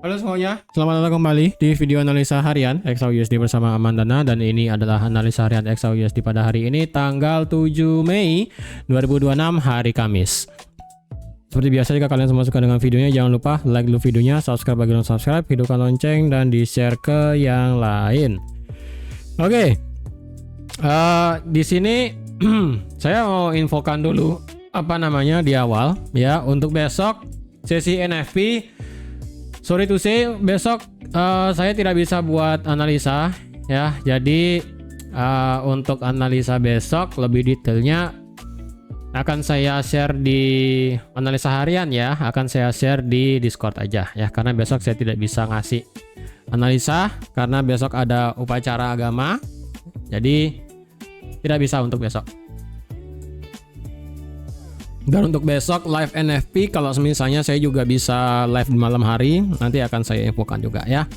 Halo semuanya, selamat datang kembali di video analisa harian XAUUSD bersama Amandana, dan ini adalah analisa harian XAUUSD pada hari ini tanggal 7 Mei 2026 hari Kamis. Seperti biasa, jika kalian semua suka dengan videonya, jangan lupa like dulu videonya, subscribe bagi yang subscribe, hidupkan lonceng, dan di-share ke yang lain. Oke, di sini saya mau infokan dulu di awal ya, untuk besok sesi NFP. Sorry to say, besok saya tidak bisa buat analisa ya. Jadi untuk analisa besok lebih detailnya akan saya share di analisa harian ya. Akan saya share di Discord aja ya, karena besok saya tidak bisa ngasih analisa karena besok ada upacara agama. Jadi tidak bisa untuk besok. Dan untuk besok live NFP, kalau misalnya saya juga bisa live di malam hari, nanti akan saya infokan juga ya.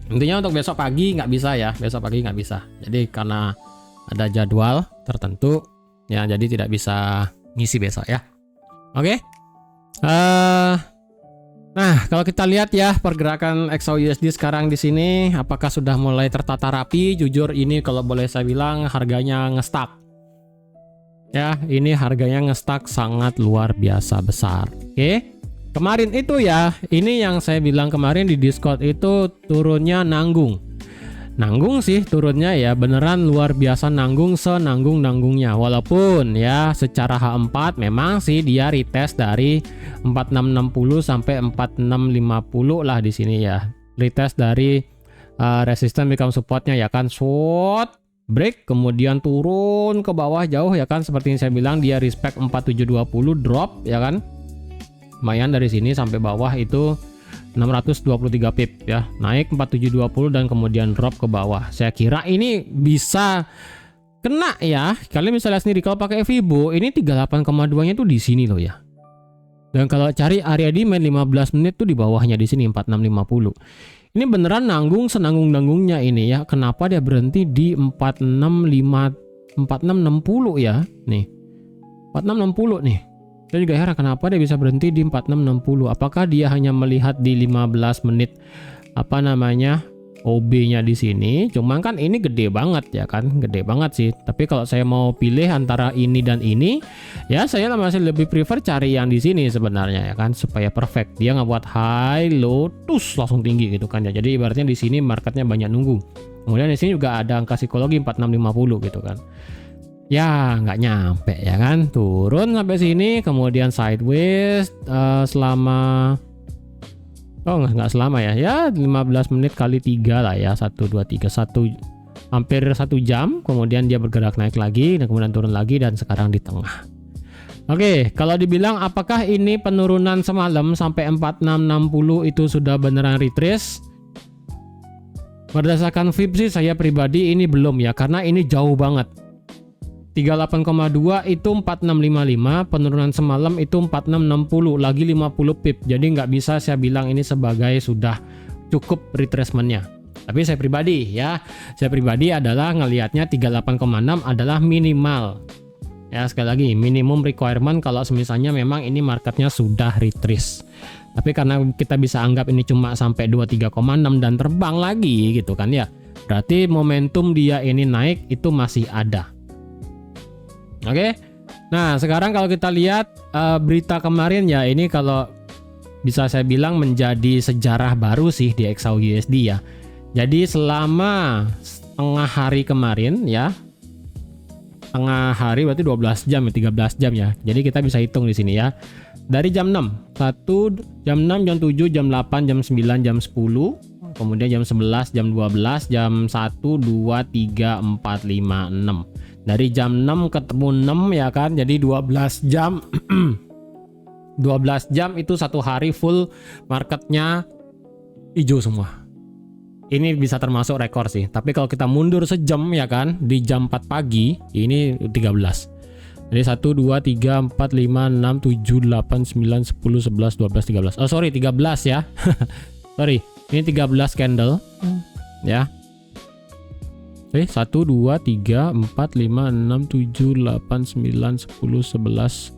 Intinya untuk besok pagi nggak bisa ya, besok pagi nggak bisa. Jadi karena ada jadwal tertentu ya, jadi tidak bisa ngisi besok ya. Oke. Nah, kalau kita lihat ya pergerakan XAUUSD sekarang di sini, apakah sudah mulai tertata rapi? Jujur ini kalau boleh saya bilang harganya nge-stuck. Ya, ini harganya nge-stuck sangat luar biasa besar. Oke. Kemarin itu ya, ini yang saya bilang kemarin di Discord itu turunnya nanggung. Nanggung sih turunnya ya, beneran luar biasa nanggung, senanggung-nanggungnya. Walaupun ya secara H4 memang sih dia retest dari 4660 sampai 4650 lah di sini ya. Retest dari resistance become supportnya ya kan, short break kemudian turun ke bawah jauh ya kan, seperti yang saya bilang dia respect 4720 drop ya kan, lumayan dari sini sampai bawah itu 623 pip ya, naik 4720 dan kemudian drop ke bawah. Saya kira ini bisa kena ya, kalian bisa lihat sendiri kalau pakai Fibo ini 38,2 nya tuh di sini loh ya. Dan kalau cari area demand 15 menit tuh di bawahnya di sini 4650. Ini beneran nanggung senanggung-nanggungnya ini ya. Kenapa dia berhenti di 4660 ya? Nih. 4660 nih. Saya juga heran kenapa dia bisa berhenti di 4660. Apakah dia hanya melihat di 15 menit OB-nya di sini? Cuman kan ini gede banget ya kan, gede banget sih. Tapi kalau saya mau pilih antara ini dan ini, ya saya masih lebih prefer cari yang di sini sebenarnya ya kan, supaya perfect. Dia nggak buat high, low, terus langsung tinggi gitu kan ya. Jadi ibaratnya di sini marketnya banyak nunggu. Kemudian di sini juga ada angka psikologi 4650 gitu kan. Ya nggak nyampe ya kan, turun sampai sini, kemudian sideways selama nggak selama ya 15 menit kali 3 lah ya, 1 2 3 1 hampir 1 jam, kemudian dia bergerak naik lagi dan kemudian turun lagi dan sekarang di tengah. Oke, kalau dibilang apakah ini penurunan semalam sampai 4660 itu sudah beneran retrace? Berdasarkan VIP sih saya pribadi ini belum ya, karena ini jauh banget. 38,2 itu 4655, penurunan semalam itu 4660, lagi 50 pip. Jadi nggak bisa saya bilang ini sebagai sudah cukup retracementnya. Tapi saya pribadi adalah ngelihatnya 38,6 adalah minimal. Ya sekali lagi minimum requirement kalau misalnya memang ini marketnya sudah retrace. Tapi karena kita bisa anggap ini cuma sampai 23,6 dan terbang lagi gitu kan ya, berarti momentum dia ini naik itu masih ada. Oke, nah sekarang kalau kita lihat berita kemarin ya, ini kalau bisa saya bilang menjadi sejarah baru sih di XAUUSD ya. Jadi selama setengah hari kemarin ya, tengah hari berarti 12 jam ya, 13 jam ya. Jadi kita bisa hitung di sini ya. Dari jam 6, jam 6, jam 7, jam 8, jam 9, jam 10, kemudian jam 11, jam 12, jam 1, 2, 3, 4, 5, 6. Dari jam 6 ketemu 6 ya kan, jadi 12 jam 12 jam itu satu hari full marketnya hijau semua. Ini bisa termasuk rekor sih. Tapi kalau kita mundur sejam ya kan, di jam 4 pagi ini 13. Jadi 1, 2, 3, 4, 5, 6, 7, 8, 9, 10, 11, 12, 13. Oh sorry 13 ya. Sorry, ini 13 candle ya. 1, 2, 3, 4, 5, 6, 7, 8, 9, 10, 11,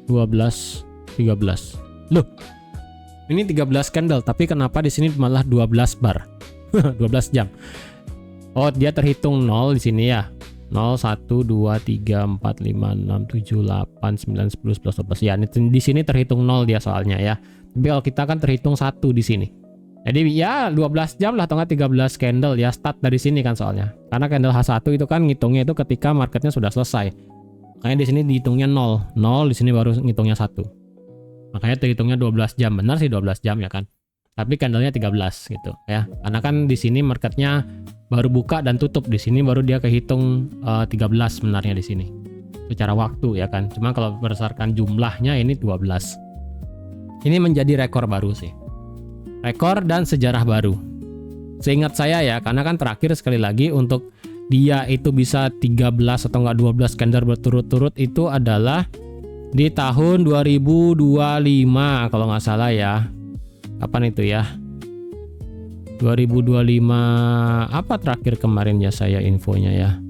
12, 13. Loh, Ini 13 candle, tapi kenapa di sini malah 12 bar? 12 jam. Oh, dia terhitung 0 di sini ya. 0, 1, 2, 3, 4, 5, 6, 7, 8, 9, 10, 11, 12. Ya, di sini terhitung 0 dia soalnya ya. Tapi kalau kita kan terhitung 1 di sini. Jadi ya 12 jam lah atau enggak 13 candle ya, start dari sini kan soalnya. Karena candle H1 itu kan ngitungnya itu ketika marketnya sudah selesai. Makanya di sini dihitungnya 0. 0 di sini baru ngitungnya 1. Makanya terhitungnya 12 jam. Benar sih 12 jam ya kan. Tapi candlenya 13 gitu ya. Karena kan di sini marketnya baru buka dan tutup, di sini baru dia kehitung 13 sebenarnya di sini. Secara waktu ya kan. Cuma kalau berdasarkan jumlahnya ini 12. Ini menjadi rekor baru sih. Rekor dan sejarah baru. Seingat saya ya, karena kan terakhir sekali lagi untuk dia itu bisa 13 atau enggak 12 candle berturut-turut itu adalah di tahun 2025 kalau nggak salah ya. Kapan itu ya? 2025 apa terakhir kemarin ya saya infonya ya?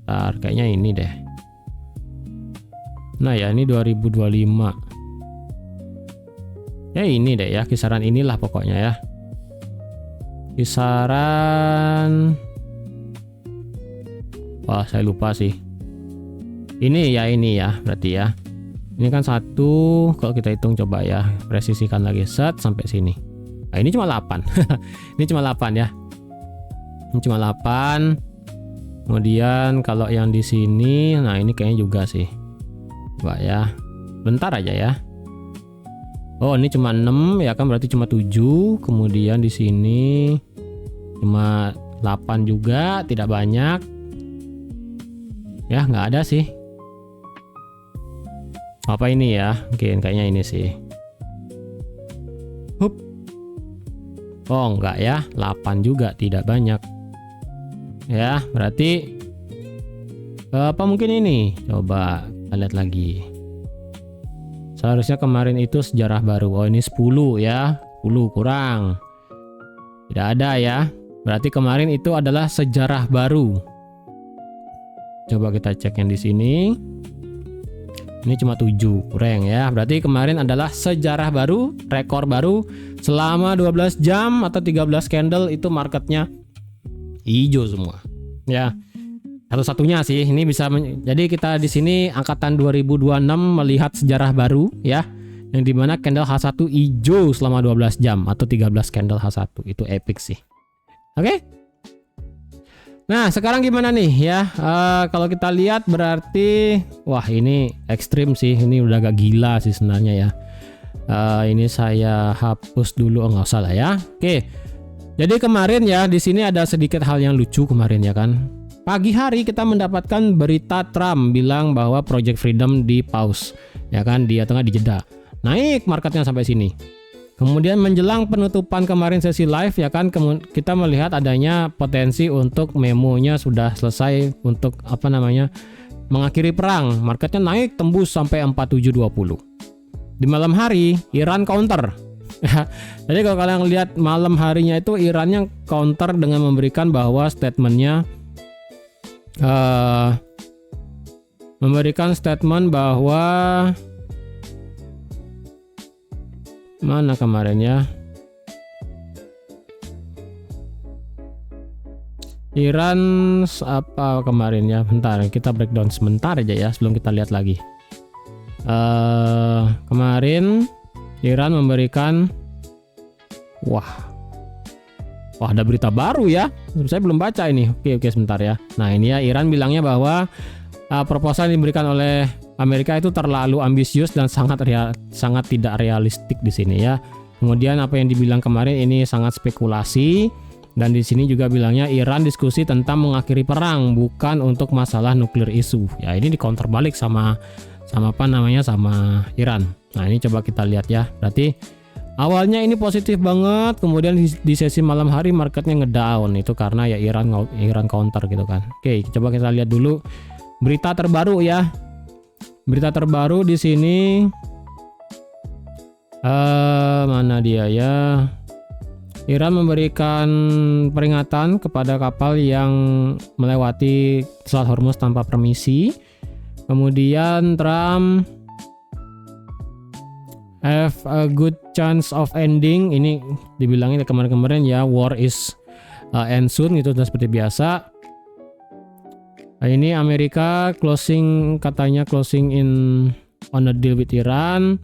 Ntar kayaknya ini deh. Nah ya ini 2025. Ya ini deh ya, kisaran inilah pokoknya ya. Kisaran, wah saya lupa sih. Ini ya berarti ya. Ini kan 1, kalau kita hitung coba ya, presisikan lagi set sampai sini. Nah ini cuma 8. Ini cuma 8 ya. Ini cuma 8. Kemudian kalau yang di sini, nah ini kayaknya juga sih. Coba ya. Bentar aja ya. Oh, ini cuma 6 ya kan, berarti cuma 7. Kemudian di sini cuma 8 juga, tidak banyak. Ya, nggak ada sih. Apa ini ya? Mungkin kayaknya ini sih. Hup. Oh, enggak ya. 8 juga, tidak banyak. Ya, berarti apa mungkin ini? Coba kita lihat lagi. Seharusnya kemarin itu sejarah baru. Oh ini 10 ya. 10 kurang. Tidak ada ya. Berarti kemarin itu adalah sejarah baru. Coba kita cek yang di sini. Ini cuma 7 kurang ya. Berarti kemarin adalah sejarah baru, rekor baru. Selama 12 jam atau 13 candle itu marketnya hijau semua. Ya. Satu-satunya sih ini bisa jadi kita di sini angkatan 2026 melihat sejarah baru ya, yang dimana candle H1 hijau selama 12 jam atau 13 candle H1 itu epic sih. Oke. Nah sekarang gimana nih ya? Kalau kita lihat berarti wah ini ekstrim sih, ini udah agak gila sih sebenarnya ya. Ini saya hapus dulu, oh nggak usah lah ya. Oke. Jadi kemarin ya di sini ada sedikit hal yang lucu kemarin ya kan. Pagi hari kita mendapatkan berita Trump bilang bahwa Project Freedom di pause, ya kan, dia tengah dijeda. Naik marketnya sampai sini. Kemudian menjelang penutupan kemarin sesi live ya kan, kita melihat adanya potensi untuk memonya sudah selesai untuk apa namanya mengakhiri perang. Marketnya naik tembus sampai 4720. Di malam hari Iran counter. Jadi kalau kalian lihat malam harinya itu Irannya counter dengan memberikan bahwa statementnya memberikan statement bahwa mana kemarin ya, Iran apa kemarin ya, bentar kita breakdown sebentar aja ya sebelum kita lihat lagi. Kemarin Iran memberikan wah ada berita baru ya. Saya belum baca ini. Oke sebentar ya. Nah ini ya Iran bilangnya bahwa proposal yang diberikan oleh Amerika itu terlalu ambisius dan sangat tidak realistik di sini ya. Kemudian apa yang dibilang kemarin ini sangat spekulasi, dan di sini juga bilangnya Iran diskusi tentang mengakhiri perang bukan untuk masalah nuklir isu. Ya ini di counter balik sama apa namanya sama Iran. Nah ini coba kita lihat ya. Berarti awalnya ini positif banget, kemudian di sesi malam hari marketnya ngedown, itu karena ya Iran counter gitu kan. Oke, coba kita lihat dulu berita terbaru ya. Berita terbaru di sini mana dia ya? Iran memberikan peringatan kepada kapal yang melewati Selat Hormuz tanpa permisi. Kemudian Trump have a good chance of ending. Ini dibilangin kemarin-kemarin ya, war is end soon gitu, dan seperti biasa. Nah, ini Amerika katanya closing in on a deal with Iran.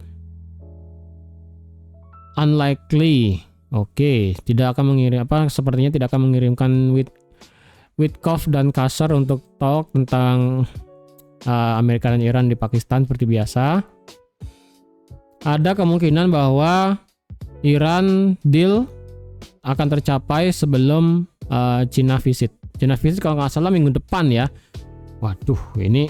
Unlikely. Oke, tidak akan sepertinya tidak akan mengirimkan Witkoff dan Kasser untuk talk tentang Amerika dan Iran di Pakistan seperti biasa. Ada kemungkinan bahwa Iran deal akan tercapai sebelum China visit. China visit kalau nggak salah minggu depan ya. Waduh, ini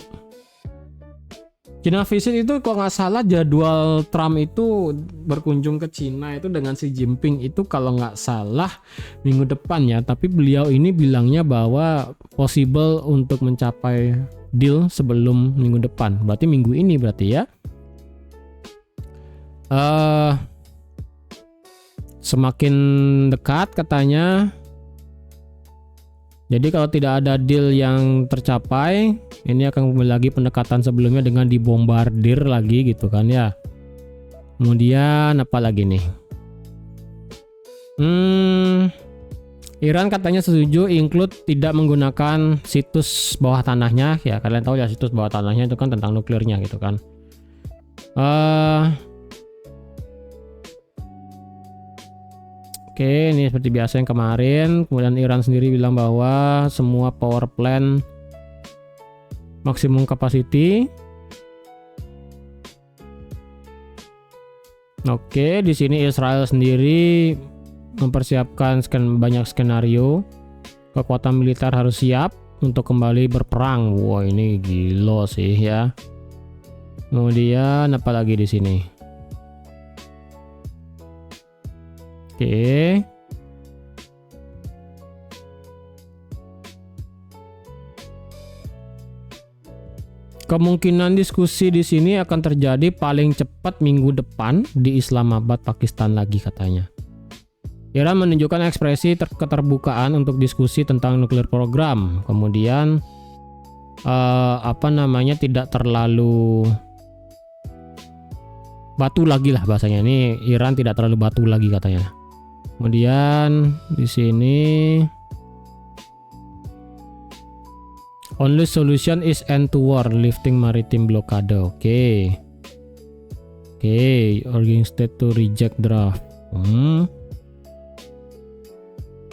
China visit itu kalau nggak salah jadwal Trump itu berkunjung ke China itu dengan Xi Jinping itu kalau nggak salah minggu depan ya. Tapi beliau ini bilangnya bahwa possible untuk mencapai deal sebelum minggu depan. Berarti minggu ini berarti ya. Semakin dekat katanya. Jadi kalau tidak ada deal yang tercapai, ini akan kembali lagi pendekatan sebelumnya dengan dibombardir lagi gitu kan ya. Kemudian apa lagi nih? Iran katanya setuju include tidak menggunakan situs bawah tanahnya. Ya kalian tahu ya situs bawah tanahnya itu kan tentang nuklirnya gitu kan. Oke, ini seperti biasa yang kemarin. Kemudian Iran sendiri bilang bahwa semua power plant maksimum capacity. Oke, di sini Israel sendiri mempersiapkan banyak skenario. Kekuatan militer harus siap untuk kembali berperang. Wah, ini gila sih ya. Kemudian apa lagi di sini? Oke. Kemungkinan diskusi di sini akan terjadi paling cepat minggu depan di Islamabad, Pakistan lagi katanya. Iran menunjukkan ekspresi keterbukaan untuk diskusi tentang nuklir program. Kemudian tidak terlalu batu lagi lah bahasanya. Ini Iran tidak terlalu batu lagi katanya. Kemudian di sini only solution is end to war, lifting maritime blockade. Oke, urging state to reject draft.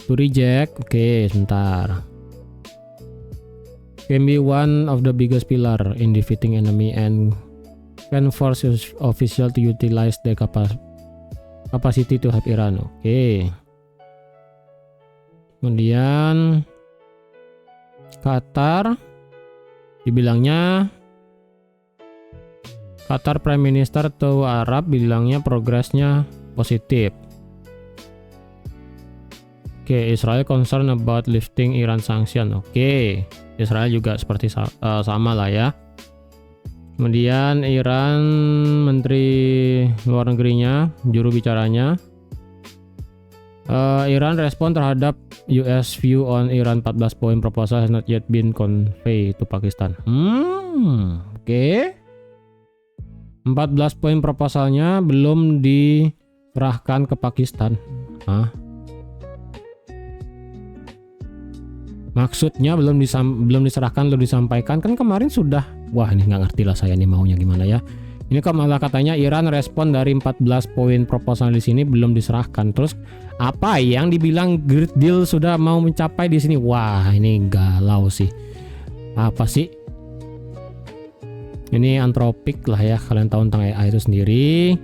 To reject. Oke, sebentar. Can be one of the biggest pillar in defeating enemy and can force official to utilize the capacity to help Iran. Oke. Kemudian Qatar dibilangnya Qatar Prime Minister atau Arab bilangnya progresnya positif. Oke, Israel concern about lifting Iran sanction. Oke, Israel juga seperti sama lah ya. Kemudian Iran, Menteri Luar Negerinya, juru bicaranya, Iran respon terhadap US view on Iran 14 point proposal has not yet been conveyed to Pakistan. Oke. 14 poin proposalnya belum diserahkan ke Pakistan. Maksudnya belum diserahkan, belum disampaikan, kan kemarin sudah. Wah, ini nggak ngerti lah saya nih maunya gimana ya. Ini kok malah katanya Iran respon dari 14 poin proposal di sini belum diserahkan. Terus apa yang dibilang Great Deal sudah mau mencapai di sini? Wah, ini galau sih. Apa sih? Ini Anthropic lah ya, kalian tahu tentang AI itu sendiri.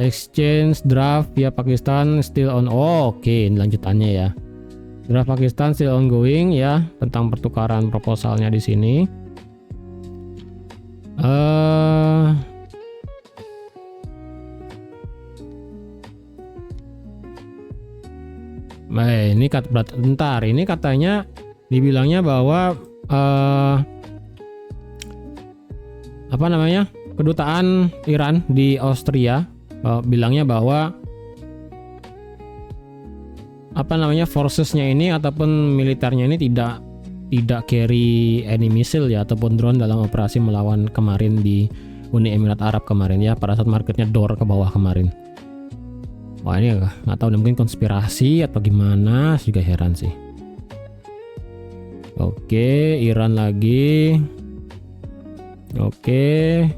Exchange draft via Pakistan still on. Oke, ini lanjutannya ya. Draft Pakistan still ongoing ya, tentang pertukaran proposalnya di sini. Ini bentar, ini katanya dibilangnya bahwa kedutaan Iran di Austria bilangnya bahwa forcesnya ini ataupun militernya ini tidak carry any missile ya ataupun drone dalam operasi melawan kemarin di Uni Emirat Arab kemarin ya, pada saat marketnya door ke bawah kemarin. Wah ini nggak tahu nih, mungkin konspirasi atau gimana, juga heran sih. Oke, Iran lagi. Oke.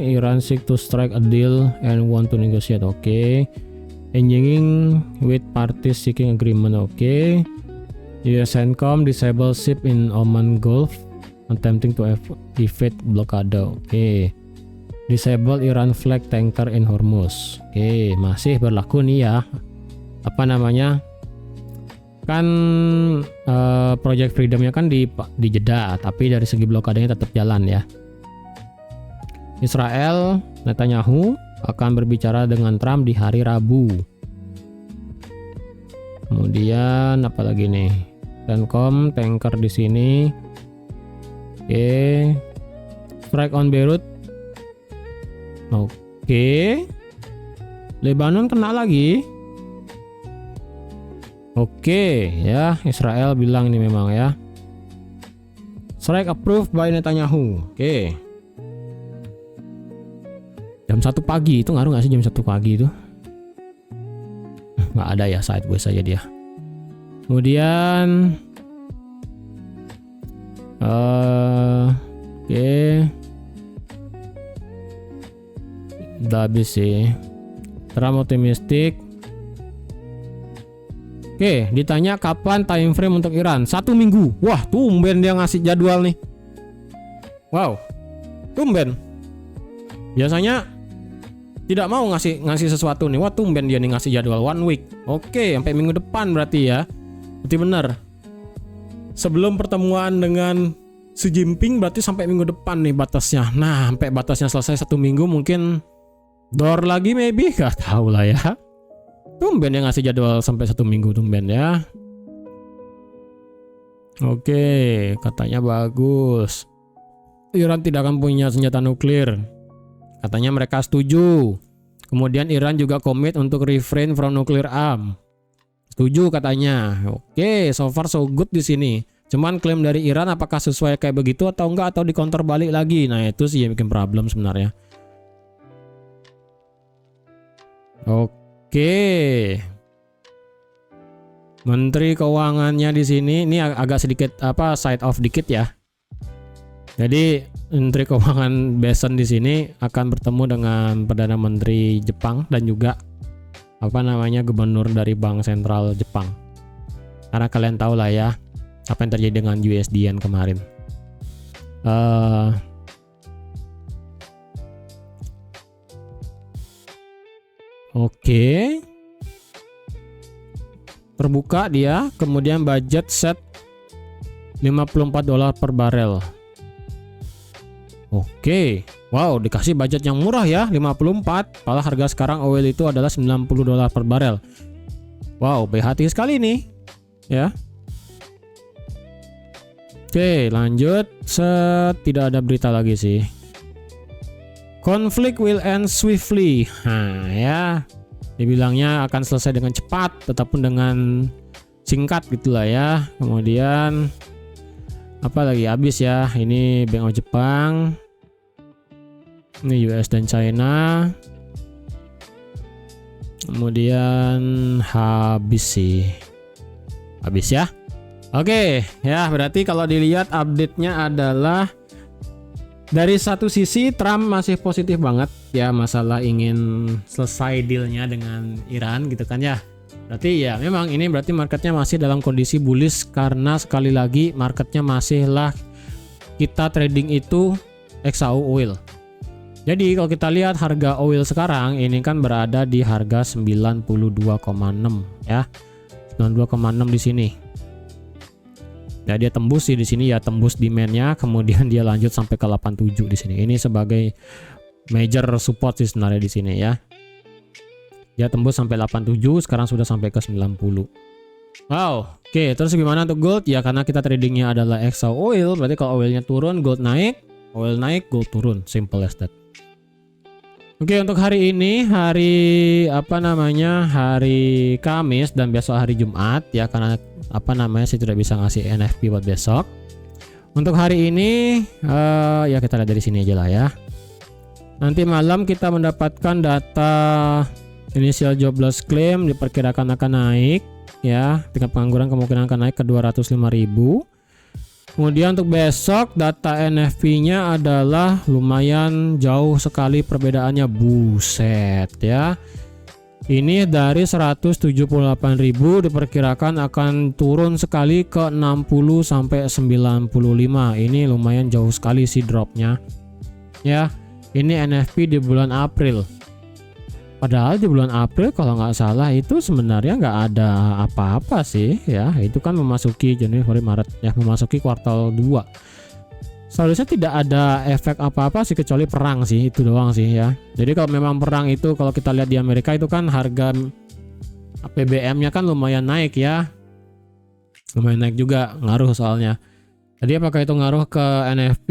Iran seek to strike a deal and want to negotiate. Engaging with parties seeking agreement. US CENTCOM disable ship in Oman Gulf attempting to evade blockade. Disable Iran flag tanker in Hormuz. Masih berlaku nih ya. Apa namanya? Kan Project Freedomnya kan di Jeddah, tapi dari segi blokadenya tetap jalan ya. Israel, Netanyahu akan berbicara dengan Trump di hari Rabu. Kemudian apa lagi nih? CENTCOM tanker di sini. Strike on Beirut. Lebanon kena lagi. Ya, Israel bilang ini memang ya. Strike approved by Netanyahu. Jam 1 pagi itu ngaruh nggak sih, jam 1 pagi itu? Nggak ada ya, sideways saja dia. Kemudian udah habis sih. Trump optimistik. Ditanya kapan time frame untuk Iran? 1 minggu. Wah, tumben dia ngasih jadwal nih. Wow, tumben. Biasanya tidak mau ngasih sesuatu nih. Wah, tumben dia nih ngasih jadwal 1 week. Sampai minggu depan berarti ya. Berarti benar. Sebelum pertemuan dengan Xi Jinping berarti sampai minggu depan nih batasnya. Nah, sampai batasnya selesai 1 minggu mungkin door lagi maybe, gak tahu lah ya. Tumben yang ngasih jadwal sampai 1 minggu, tumben ya. Katanya bagus. Iran tidak akan punya senjata nuklir. Katanya mereka setuju. Kemudian Iran juga komit untuk refrain from nuclear arm. Setuju katanya. So far so good di sini. Cuman klaim dari Iran apakah sesuai kayak begitu atau enggak, atau di counter balik lagi. Nah, itu sih yang bikin problem sebenarnya. Menteri Keuangannya di sini ini agak sedikit side off dikit ya. Jadi Menteri Keuangan Besen di sini akan bertemu dengan Perdana Menteri Jepang dan juga gubernur dari Bank Sentral Jepang. Karena kalian tahu lah ya apa yang terjadi dengan USD Yen kemarin. Terbuka dia, kemudian budget set $54 per barel. Wow, dikasih budget yang murah ya, 54. Padahal harga sekarang oil itu adalah $90 per barel. Wow, BHT sekali nih. Ya. Lanjut. Tidak ada berita lagi sih. Conflict will end swiftly. Ya. Dibilangnya akan selesai dengan cepat, tetapun dengan singkat gitulah ya. Kemudian apa lagi habis ya? Ini Bank of Jepang. Ini US dan China. Kemudian habis sih. Habis ya. Ya berarti kalau dilihat update-nya adalah dari satu sisi Trump masih positif banget ya, masalah ingin selesai dealnya dengan Iran gitu kan ya. Berarti ya memang ini berarti marketnya masih dalam kondisi bullish, karena sekali lagi marketnya masihlah kita trading itu XAU oil. Jadi kalau kita lihat harga oil sekarang ini kan berada di harga 92,6 ya. 92,6 di sini. Ya dia tembus sih di sini ya, tembus demand-nya, kemudian dia lanjut sampai ke 87 di sini. Ini sebagai major support sih sebenarnya di sini ya. Dia tembus sampai 87, sekarang sudah sampai ke 90. Wow, terus gimana untuk gold? Ya karena kita tradingnya adalah XAU oil, berarti kalau oilnya turun, gold naik, oil naik, gold turun, simple as that. Untuk hari ini, hari Kamis dan besok hari Jumat ya, karena apa namanya, saya tidak bisa ngasih NFP buat besok. Untuk hari ini ya kita lihat dari sini aja lah ya. Nanti malam kita mendapatkan data initial jobless claim, diperkirakan akan naik ya. Tingkat pengangguran kemungkinan akan naik ke 205.000. Kemudian untuk besok data NFP-nya adalah lumayan jauh sekali perbedaannya, buset ya. Ini dari 178.000 diperkirakan akan turun sekali ke 60 sampai 95. Ini lumayan jauh sekali sih dropnya. Ya, ini NFP di bulan April. Padahal di bulan April kalau nggak salah itu sebenarnya nggak ada apa-apa sih ya. Itu kan memasuki Januari, Februari, Maret ya, memasuki kuartal 2. Seharusnya tidak ada efek apa-apa sih kecuali perang sih, itu doang sih ya. Jadi kalau memang perang itu, kalau kita lihat di Amerika itu kan harga PBM-nya kan lumayan naik ya. Lumayan naik juga, ngaruh soalnya. Jadi apakah itu ngaruh ke NFP?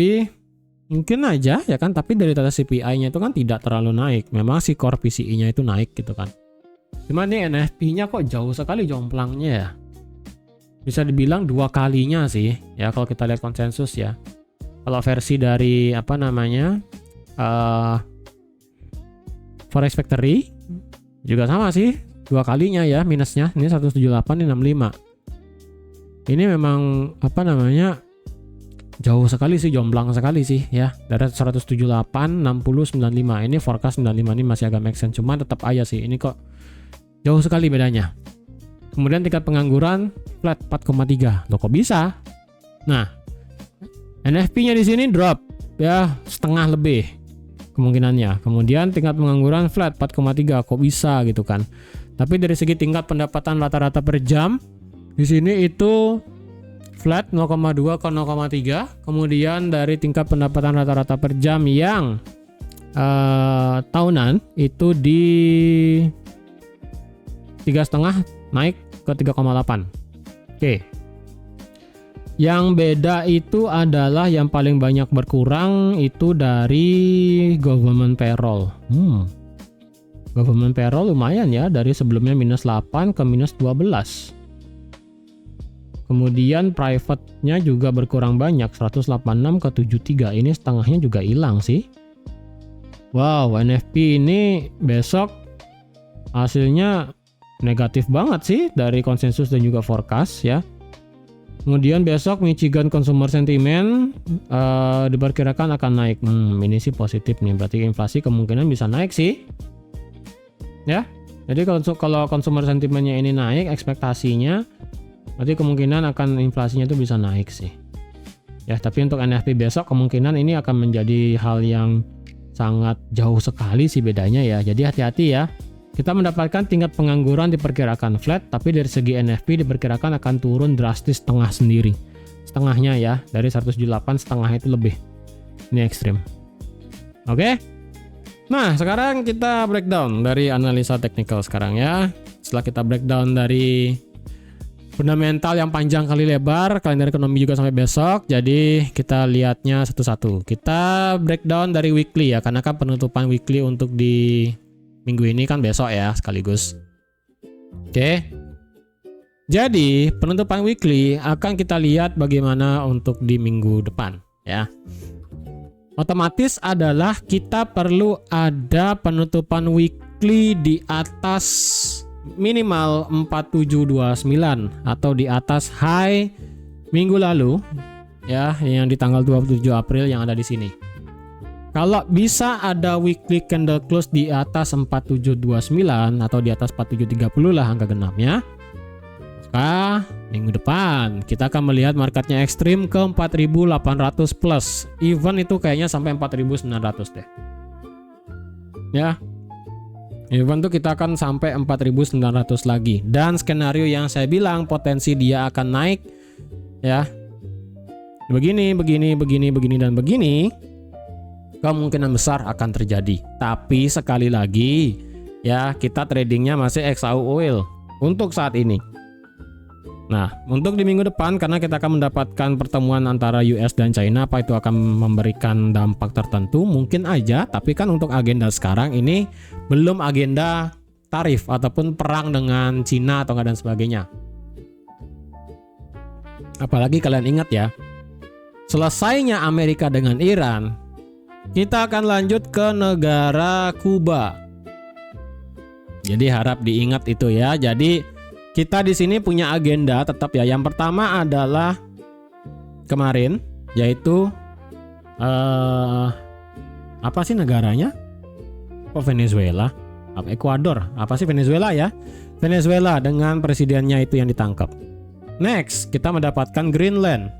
Mungkin aja ya kan, tapi dari data CPI-nya itu kan tidak terlalu naik. Memang si core PCE-nya itu naik gitu kan. Cuman nih NFP-nya kok jauh sekali jomplangnya ya. Bisa dibilang 2 kalinya sih ya kalau kita lihat konsensus ya. Kalau versi dari apa namanya Forex Factory juga sama sih, 2 kalinya ya minusnya. Ini 178, ini 65. Ini memang apa namanya jauh sekali sih, jomplang sekali sih ya. Dari 178, 60, 95. Ini forecast 95, ini masih agak make sense. Cuma tetap aja sih ini kok jauh sekali bedanya. Kemudian tingkat pengangguran flat 4,3. Loh kok bisa? Nah, NFP-nya di sini drop ya setengah lebih kemungkinannya. Kemudian tingkat pengangguran flat 4,3. Kok bisa gitu kan? Tapi dari segi tingkat pendapatan rata-rata per jam di sini itu flat 0,2 ke 0,3. Kemudian dari tingkat pendapatan rata-rata per jam yang tahunan itu di 3,5 naik ke 3,8. Oke. Yang beda itu adalah yang paling banyak berkurang itu dari government payroll. Government payroll lumayan ya, dari sebelumnya minus 8 ke minus 12. Kemudian private-nya juga berkurang banyak, 186 ke 73. Ini setengahnya juga hilang sih. Wow, NFP ini besok hasilnya negatif banget sih dari konsensus dan juga forecast ya. Kemudian besok Michigan Consumer Sentiment diperkirakan akan naik. Ini sih positif nih, berarti inflasi kemungkinan bisa naik sih. Ya. Jadi kalau consumer sentimentnya ini naik, ekspektasinya berarti kemungkinan akan inflasinya itu bisa naik sih. Ya, tapi untuk NFP besok kemungkinan ini akan menjadi hal yang sangat jauh sekali sih bedanya ya. Jadi hati-hati ya. Kita mendapatkan tingkat pengangguran diperkirakan flat, tapi dari segi NFP diperkirakan akan turun drastis setengah sendiri. Setengahnya ya, dari 178 setengah itu lebih. Ini ekstrim. Oke. Nah, sekarang kita breakdown dari analisa teknikal sekarang ya. Setelah kita breakdown dari fundamental yang panjang kali lebar, kalender ekonomi juga sampai besok. Jadi kita lihatnya satu-satu. Kita breakdown dari weekly ya, karena kan penutupan weekly untuk di minggu ini kan besok ya sekaligus. Oke. Jadi penutupan weekly akan kita lihat bagaimana untuk di minggu depan ya. Otomatis adalah kita perlu ada penutupan weekly di atas minimal 4729 atau di atas high minggu lalu ya, yang di tanggal 27 April yang ada di sini. Kalau bisa ada weekly candle close di atas 4729 atau di atas 4730 lah angka genapnya, maka minggu depan kita akan melihat marketnya ekstrim ke 4800 plus. Even itu kayaknya sampai 4900 deh. Ya. Even tuh kita akan sampai 4900 lagi. Dan skenario yang saya bilang potensi dia akan naik ya. Begini, dan begini. Kemungkinan besar akan terjadi. Tapi sekali lagi ya, kita tradingnya masih XAU oil untuk saat ini. Nah, untuk di minggu depan karena kita akan mendapatkan pertemuan antara US dan China, apa itu akan memberikan dampak tertentu? Mungkin aja, tapi kan untuk agenda sekarang ini belum agenda tarif ataupun perang dengan Cina atau dan sebagainya. Apalagi kalian ingat ya, selesainya Amerika dengan Iran, kita akan lanjut ke negara Kuba. Jadi harap diingat itu ya. Jadi kita di sini punya agenda tetap ya. Yang pertama adalah kemarin, yaitu apa sih negaranya? Oh, Venezuela, apa Ekuador? Apa sih Venezuela ya? Venezuela dengan presidennya itu yang ditangkap. Next, kita mendapatkan Greenland.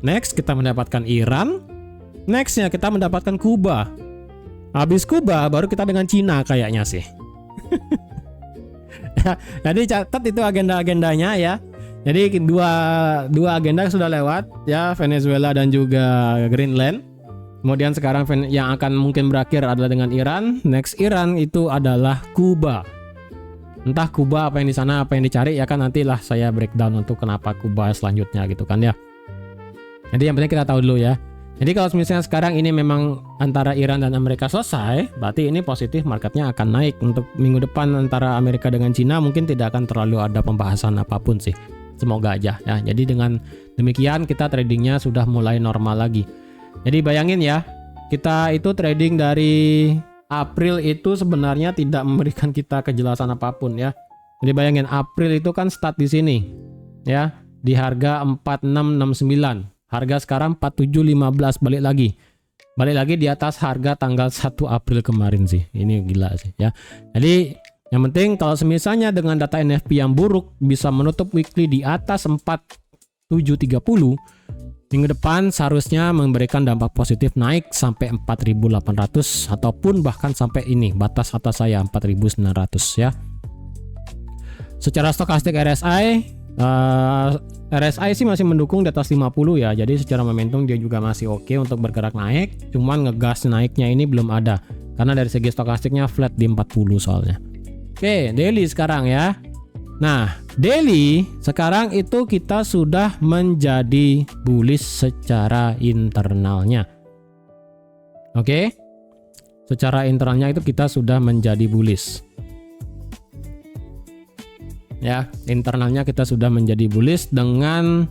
Next, kita mendapatkan Iran. Nextnya kita mendapatkan Kuba. Habis Kuba, baru kita dengan Cina kayaknya sih. Jadi catat itu agenda-agendanya ya. Jadi dua agenda sudah lewat ya, Venezuela dan juga Greenland. Kemudian sekarang yang akan mungkin berakhir adalah dengan Iran. Next Iran itu adalah Kuba. Entah Kuba apa yang di sana, apa yang dicari ya kan, nantilah saya breakdown untuk kenapa Kuba selanjutnya gitu kan ya. Jadi yang penting kita tahu dulu ya. Jadi kalau misalnya sekarang ini memang antara Iran dan Amerika selesai, berarti ini positif, marketnya akan naik. Untuk minggu depan antara Amerika dengan Cina mungkin tidak akan terlalu ada pembahasan apapun sih. Semoga aja ya. Jadi dengan demikian kita tradingnya sudah mulai normal lagi. Jadi bayangin ya, kita itu trading dari April itu sebenarnya tidak memberikan kita kejelasan apapun ya. Jadi bayangin April itu kan start di sini ya, di harga 4669. Harga sekarang 4715, balik lagi di atas harga tanggal 1 April kemarin sih. Ini gila sih ya. Jadi yang penting kalau semisalnya dengan data NFP yang buruk bisa menutup weekly di atas 4730, minggu depan seharusnya memberikan dampak positif naik sampai 4.800 ataupun bahkan sampai ini batas atas saya 4.900 ya. Secara stokastik RSI sih masih mendukung di atas 50 ya. Jadi secara momentum dia juga masih oke untuk bergerak naik. Cuman ngegas naiknya ini belum ada karena dari segi stokastiknya flat di 40 soalnya. Oke, daily sekarang ya. Nah, daily sekarang itu kita sudah menjadi bullish secara internalnya. Oke. Secara internalnya itu kita sudah menjadi bullish. Ya, internalnya kita sudah menjadi bullish dengan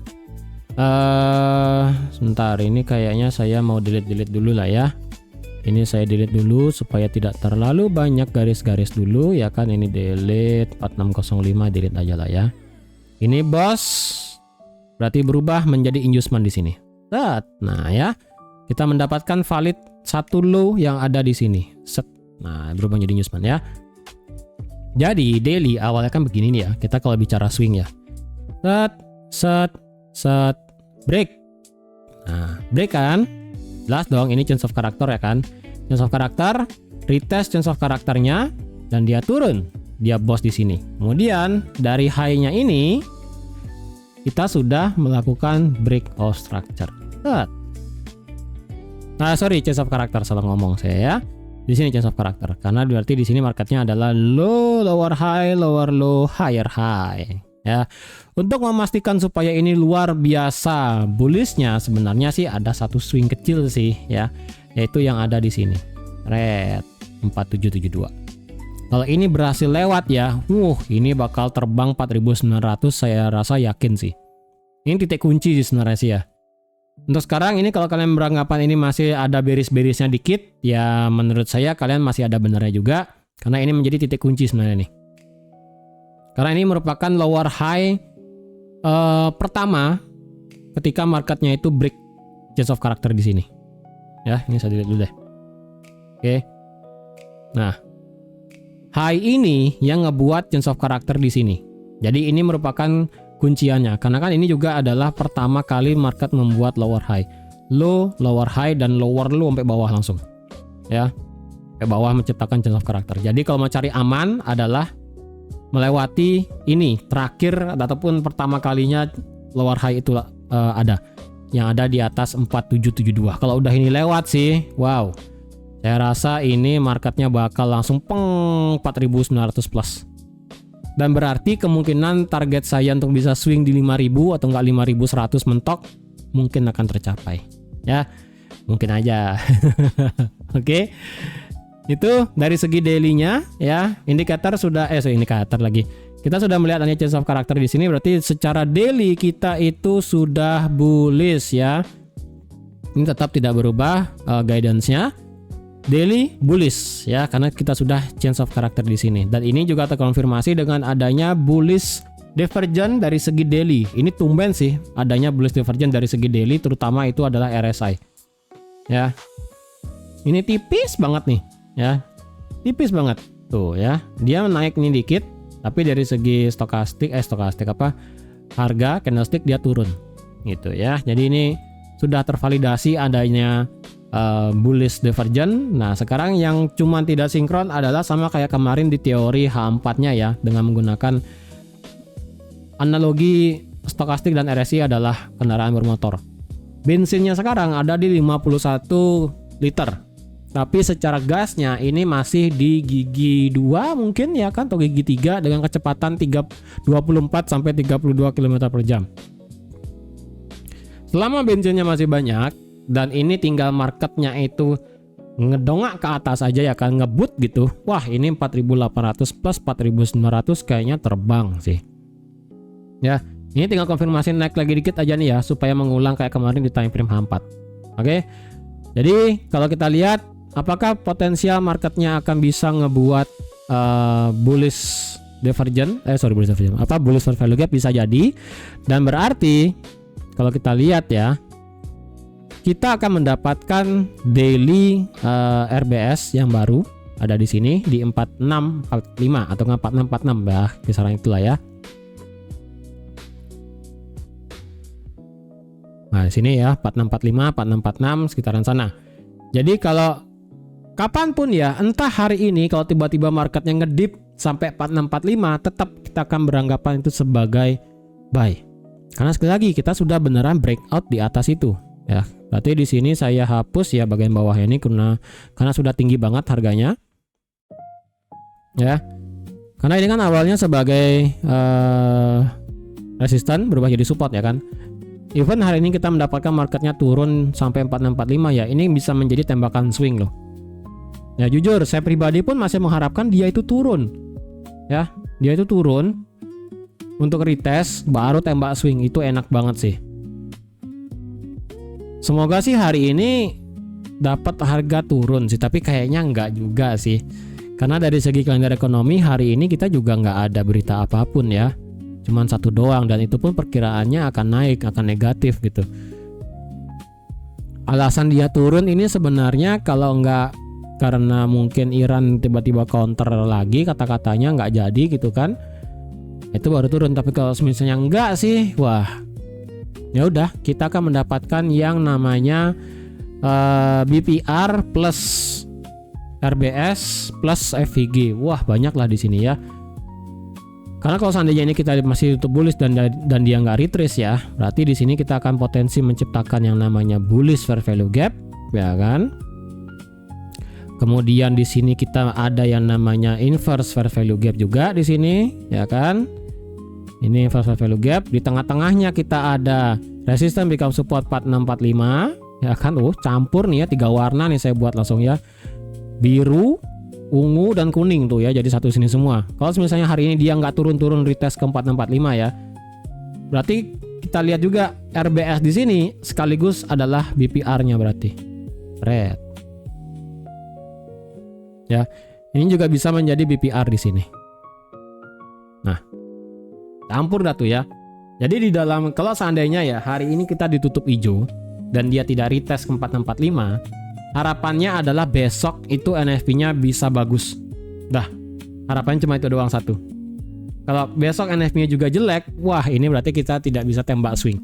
sebentar, ini kayaknya saya mau delete dulu lah ya. Ini saya delete dulu supaya tidak terlalu banyak garis-garis dulu ya kan. Ini delete 4605, delete aja lah ya. Ini bos berarti berubah menjadi inducement di sini. Nah ya, kita mendapatkan valid satu low yang ada di sini. Nah, berubah menjadi inducement ya. Jadi daily awalnya kan begini nih ya. Kita kalau bicara swing ya. Set, break. Nah, break kan? Jelas dong, ini change of character ya kan. Change of character, retest change of karakternya dan dia turun. Dia bos di sini. Kemudian dari high-nya ini kita sudah melakukan break of structure. Nah, sorry, change of character, salah ngomong saya ya. Di sini change of character karena berarti di sini marketnya adalah low, lower high, lower low, higher high. Ya, untuk memastikan supaya ini luar biasa bullishnya sebenarnya sih ada satu swing kecil sih ya, yaitu yang ada di sini red 4772. Kalau ini berhasil lewat ya, ini bakal terbang 4900, saya rasa yakin sih. Ini titik kunci sih sebenarnya sih ya. Untuk sekarang ini kalau kalian beranggapan ini masih ada beris-berisnya dikit, ya menurut saya kalian masih ada benernya juga karena ini menjadi titik kunci sebenarnya nih. Karena ini merupakan lower high pertama ketika marketnya itu break change of character di sini. Ya, ini saya delete dulu deh. Oke. Nah, high ini yang ngebuat change of character di sini. Jadi ini merupakan kunciannya. Karena kan ini juga adalah pertama kali market membuat lower high, low, lower high dan lower low sampai bawah langsung. Ya, sampai bawah menciptakan change of character. Jadi kalau mau cari aman adalah melewati ini terakhir ataupun pertama kalinya lower high itu ada yang ada di atas 4772. Kalau udah ini lewat sih, wow, saya rasa ini marketnya bakal langsung 4900 plus. Dan berarti kemungkinan target saya untuk bisa swing di 5000 atau enggak 5100 mentok mungkin akan tercapai. Ya, mungkin aja. Oke. Itu dari segi daily-nya ya, indikator sudah indikator lagi. Kita sudah melihat adanya change of character di sini, berarti secara daily kita itu sudah bullish ya. Ini tetap tidak berubah guidance-nya. Daily bullish ya, karena kita sudah change of character di sini. Dan ini juga terkonfirmasi dengan adanya bullish divergence dari segi daily. Ini tumben sih adanya bullish divergence dari segi daily, terutama itu adalah RSI. Ya. Ini tipis banget nih, ya. Tipis banget. Tuh ya. Dia naik nih dikit, tapi dari segi stokastik harga candlestick dia turun. Gitu ya. Jadi ini sudah tervalidasi adanya bullish divergence. Nah, sekarang yang cuman tidak sinkron adalah sama kayak kemarin di teori H4-nya ya, dengan menggunakan analogi stokastik dan RSI adalah kendaraan bermotor. Bensinnya sekarang ada di 51 liter. Tapi secara gasnya ini masih di gigi 2 mungkin ya kan, atau gigi 3 dengan kecepatan 24 sampai 32 km per jam. Selama bensinnya masih banyak dan ini tinggal marketnya itu ngedongak ke atas aja ya kan, ngebut gitu. Wah, ini 4.800 plus 4.900 kayaknya terbang sih. Ya, ini tinggal konfirmasi naik lagi dikit aja nih ya, supaya mengulang kayak kemarin di time frame H4. Oke. Jadi, kalau kita lihat apakah potensial marketnya akan bisa ngebuat bullish divergence, bullish fair value gap, bisa jadi. Dan berarti kalau kita lihat ya, kita akan mendapatkan daily RBS yang baru ada di sini di 4645 atau 4646 ya, kisaran itulah ya. Nah, di sini ya 4645, 4646 sekitaran sana. Jadi kalau kapanpun ya, entah hari ini kalau tiba-tiba marketnya ngedip sampai 4645, tetap kita akan beranggapan itu sebagai buy. Karena sekali lagi kita sudah beneran breakout di atas itu. Ya, berarti di sini saya hapus ya bagian bawah ini karena sudah tinggi banget harganya. Ya. Karena ini kan awalnya sebagai resisten berubah jadi support ya kan. Even hari ini kita mendapatkan marketnya turun sampai 4645 ya, ini bisa menjadi tembakan swing loh. Ya jujur, saya pribadi pun masih mengharapkan dia itu turun. Ya, dia itu turun untuk retest baru tembak swing, itu enak banget sih. Semoga sih hari ini dapat harga turun sih, tapi kayaknya enggak juga sih. Karena dari segi kalender ekonomi hari ini kita juga enggak ada berita apapun ya. Cuman satu doang, dan itu pun perkiraannya akan naik, akan negatif gitu. Alasan dia turun ini sebenarnya kalau enggak karena mungkin Iran tiba-tiba counter lagi kata-katanya enggak jadi gitu kan, itu baru turun. Tapi kalau misalnya enggak sih, wah, ya udah, kita akan mendapatkan yang namanya BPR plus RBS plus FVG. Wah, banyak lah di sini ya. Karena kalau seandainya ini kita masih tutup bullish dan dia nggak retrace ya, berarti di sini kita akan potensi menciptakan yang namanya bullish fair value gap, ya kan? Kemudian di sini kita ada yang namanya inverse fair value gap juga di sini, ya kan? Ini inverse fair value gap. Di tengah-tengahnya kita ada resistance become support 4645, ya kan? Campur nih ya, 3 warna nih saya buat langsung ya. Biru, ungu dan kuning tuh ya, jadi satu sini semua. Kalau misalnya hari ini dia nggak turun-turun retest ke 4645 ya, berarti kita lihat juga RBS di sini sekaligus adalah BPR-nya berarti red. Ya, ini juga bisa menjadi BPR di sini. Nah, campur dah tuh ya. Jadi di dalam, kalau seandainya ya hari ini kita ditutup hijau dan dia tidak retest ke 4645, harapannya adalah besok itu NFP-nya bisa bagus. Dah, harapannya cuma itu doang satu. Kalau besok NFP-nya juga jelek, wah ini berarti kita tidak bisa tembak swing.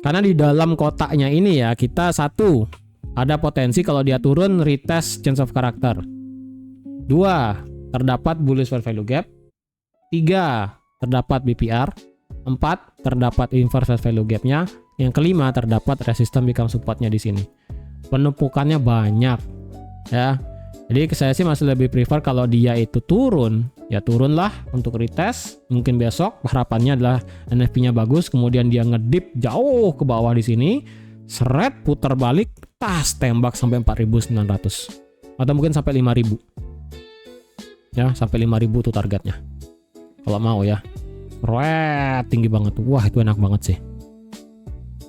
Karena di dalam kotaknya ini ya, kita satu, ada potensi kalau dia turun retest change of character. 2, terdapat bullish fair value gap. 3, terdapat BPR. 4, terdapat inverse fair value gap-nya. Yang kelima, terdapat resistance become support-nya di sini. Penumpukannya banyak ya. Jadi saya sih masih lebih prefer kalau dia itu turun, ya turunlah untuk retest. Mungkin besok harapannya adalah NFP-nya bagus, kemudian dia ngedip jauh ke bawah di sini, seret putar balik, tas tembak sampai 4.900 atau mungkin sampai 5.000. Ya, sampai 5.000 tuh targetnya. kalau mau ya. Tinggi banget. Wah, itu enak banget sih.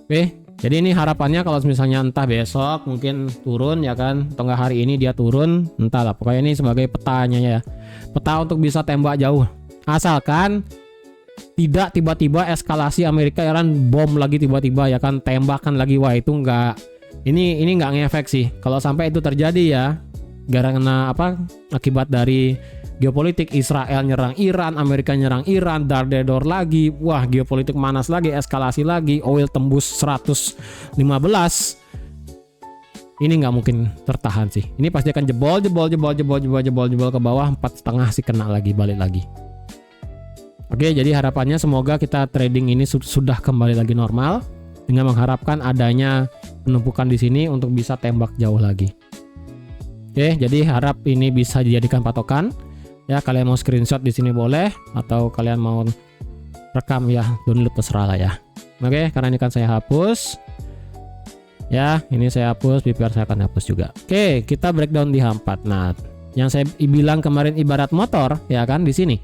Oke, jadi ini harapannya kalau misalnya entah besok mungkin turun ya kan, atau enggak hari ini dia turun, entahlah. Pokoknya ini sebagai petanya ya. Peta untuk bisa tembak jauh. Asalkan tidak tiba-tiba eskalasi Amerika Iran bom lagi tiba-tiba ya kan, tembakan lagi. Wah, itu enggak. Ini enggak ngefek sih. Kalau sampai itu terjadi ya, karena apa? Akibat dari geopolitik, Israel nyerang Iran, Amerika nyerang Iran, dar-der lagi. Wah, geopolitik manas lagi, eskalasi lagi, oil tembus 115. Ini nggak mungkin tertahan sih. Ini pasti akan jebol ke bawah, 4,5 sih kena lagi, balik lagi. Oke, jadi harapannya semoga kita trading ini sudah kembali lagi normal dengan mengharapkan adanya penumpukan di sini untuk bisa tembak jauh lagi. Oke, jadi harap ini bisa dijadikan patokan. Ya, kalian mau screenshot di sini boleh, atau kalian mau rekam ya, download terserah lah ya. Oke, karena ini kan saya hapus. Ya, ini saya hapus, BPR saya akan hapus juga. Oke, kita breakdown di H4. Nah, yang saya bilang kemarin ibarat motor, ya kan di sini.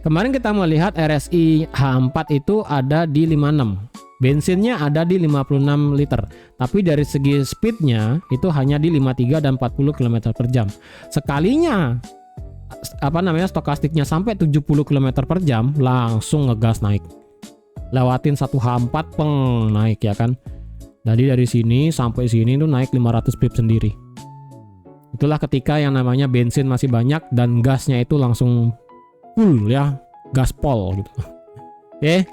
Kemarin kita melihat RSI H4 itu ada di 56. Bensinnya ada di 56 liter, tapi dari segi speednya itu hanya di 53 dan 40 km per jam. Sekalinya stokastiknya sampai 70 km per jam, langsung ngegas naik. Lewatin satu H4 naik ya kan. Jadi dari sini sampai sini tuh naik 500 pip sendiri. Itulah ketika yang namanya bensin masih banyak dan gasnya itu langsung full ya, gaspol gitu. Oke.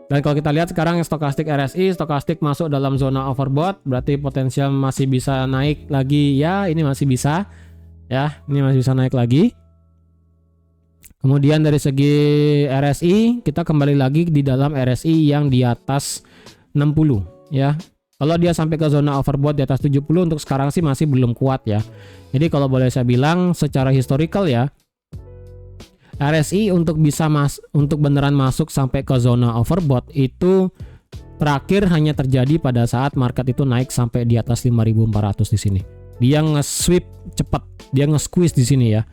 Dan kalau kita lihat sekarang stokastik RSI, stokastik masuk dalam zona overbought, berarti potensial masih bisa naik lagi ya, ini masih bisa. Ya, ini masih bisa naik lagi. Kemudian dari segi RSI, kita kembali lagi di dalam RSI yang di atas 60 ya. Kalau dia sampai ke zona overbought di atas 70 untuk sekarang sih masih belum kuat ya. Jadi kalau boleh saya bilang secara historical ya, RSI untuk bisa untuk beneran masuk sampai ke zona overbought itu terakhir hanya terjadi pada saat market itu naik sampai di atas 5.400 di sini. Dia nge-sweep cepat, dia nge-squeeze di sini ya.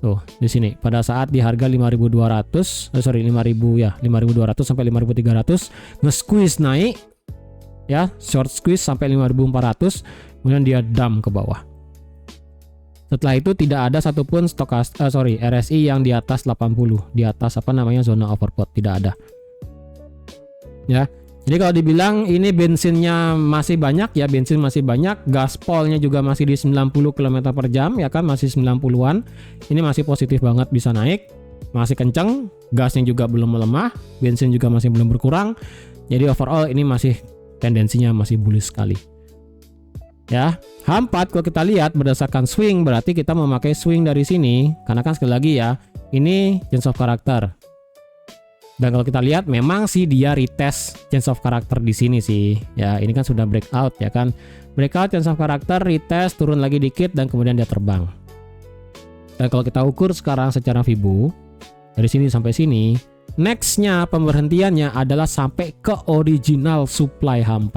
Tuh, di sini pada saat di harga 5.200 sampai 5.300 nge-squeeze naik ya, short squeeze sampai 5.400, kemudian dia dump ke bawah. Setelah itu tidak ada satupun RSI yang di atas 80, di atas zona overbought, tidak ada. Ya. Jadi kalau dibilang ini bensinnya masih banyak ya, bensin masih banyak, gaspolnya juga masih di 90 km per jam ya kan, masih 90-an. Ini masih positif banget bisa naik, masih kenceng, gasnya juga belum melemah, bensin juga masih belum berkurang. Jadi overall ini masih tendensinya masih bullish sekali. Ya, H4 kalau kita lihat berdasarkan swing berarti kita memakai swing dari sini karena kan sekali lagi ya, ini change of character. Dan kalau kita lihat memang sih dia retest change of character di sini sih. Ya, ini kan sudah breakout ya kan. Breakout change of character, retest, turun lagi dikit dan kemudian dia terbang. Dan kalau kita ukur sekarang secara Fibo dari sini sampai sini, nextnya pemberhentiannya adalah sampai ke original supply H4